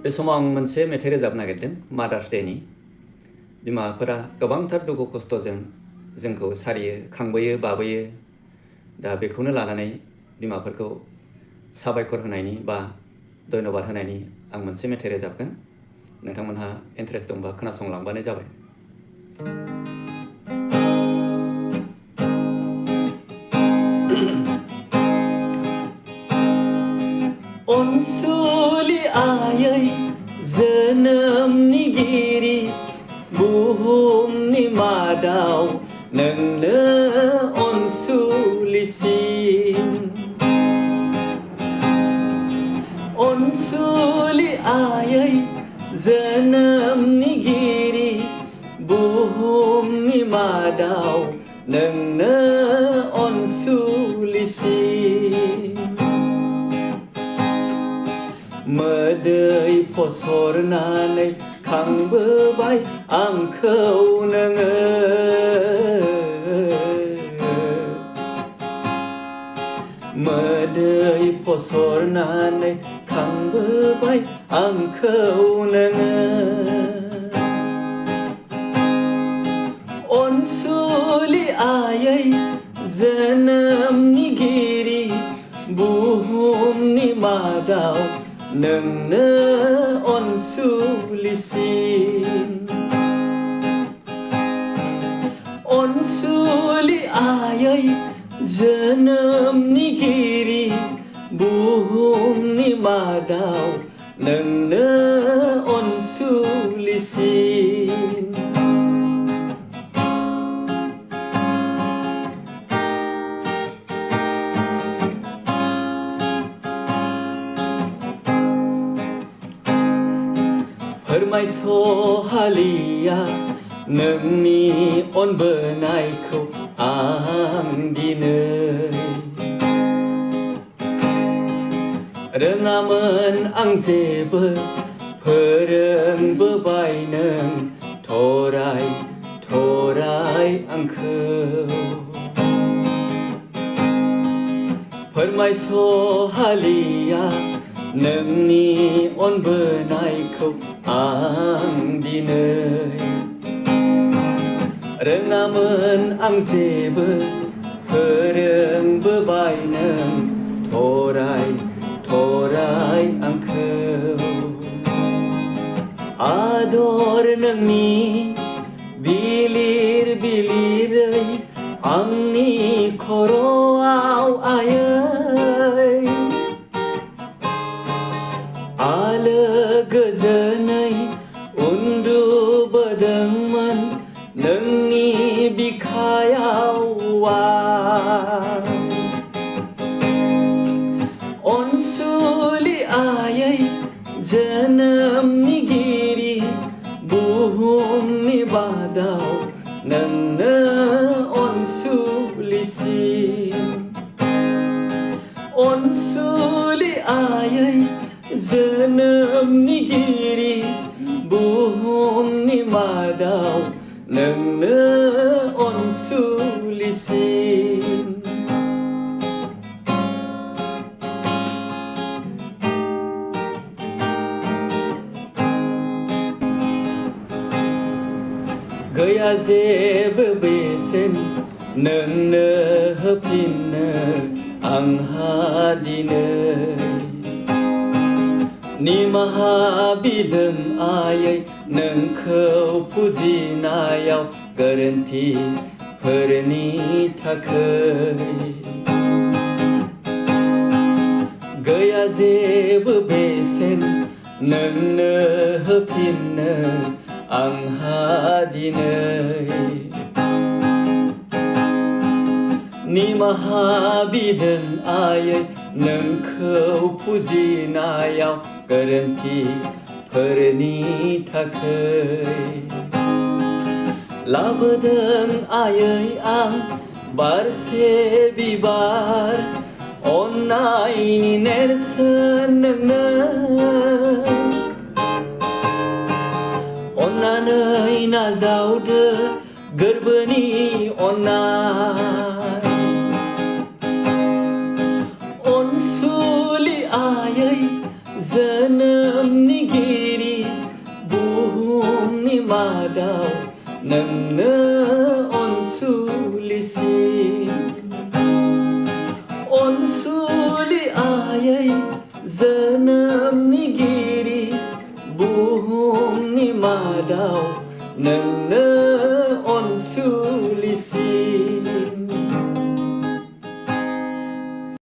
बे समाव आं मोनसे मेथाइ रोजाबनो नागिरदों मादार्स डेनि। बिमाफोरा गोबांथार दुखु खस्थ'जों जोंखौ सारियो, खांबोयो, बाबोयो। दा बेखौनो लानानै बिमाफोरखौ साबायखर होनायनि बा धन्यबाद होनायनि आं मोनसे मेथाइ रोजाबगोन। नोंथांमोनहा इन्टारेस्ट दंबा खोनासंलांबानो जाबाय। अनसुलि आयै जोनोमनिगिरि बुहुमनि मादाव नोंनो अनसुलिसिन। अनसुलि आयै जोनोमनिगिरि बुहुमनि मादाव नोंनो अनसुलिसिन। मोदै फसरनानै खांबोबाय आंखौ नोङो। मोदै फसरनानै खांबोबाय आंखौ नोङो। अनसुलि आयै जोनोमनिगिरि बुहुमनि मादाव नोंनो अनसुलिसिन। अनसुलि आयै जोनोमनिगिरि बुहुमनि मादाव नोंनो अनसुलिसिन। फोरमायस'हालिया नोंनि अनबोनायखौ आं दिनै। रोङामोन आं जेबो फोरोंबोबाय नों थराय थराय आंखौ। फोरमायस'हालिया नोंनि अनबोनायखौ आं दिनै। रोङामोन आं जेबो फोरोंबोबाय नों थराय थराय आंखौ। आदर नोंनि बिलिर बिलिरै आंनि खर'आव आयै। आलो गोजोनै उन्दुबोदोंमोन नोंनि बिखायाव आं। अनसुलि आयै जोनोमनिगिरि बुहुमनि मादाव नोंनो अनसुलिसिन। अनसुलि आयै जोनोमनिगिरि बुहुमनि मादाव नोंनो अनसुलिसिन। गैया जेबो बेसेन नोंनो होफिननो आंहा दिनै। निमाहा बिदों आयै नोंखौ फुजिनायाव गोरोन्थिफोरनि थाखाय। गैया जेबो बेसेन नोंनो होफिननो आंहा दिनै। निमाहा बिदों आयै नोंखौ फुजिनायाव गोरोन्थिफोरनि थाखाय। लाबोदों आयै आं बारसे बिबार अननायनि नेरसोन नोंनो। अन्नानै नाजावदो गोरबोनि अननाय। अनसुलि आयै जोनोमनिगिरि जोनोमनिगिरि बुहुमनि मादाव नोंनो अनसुलिसि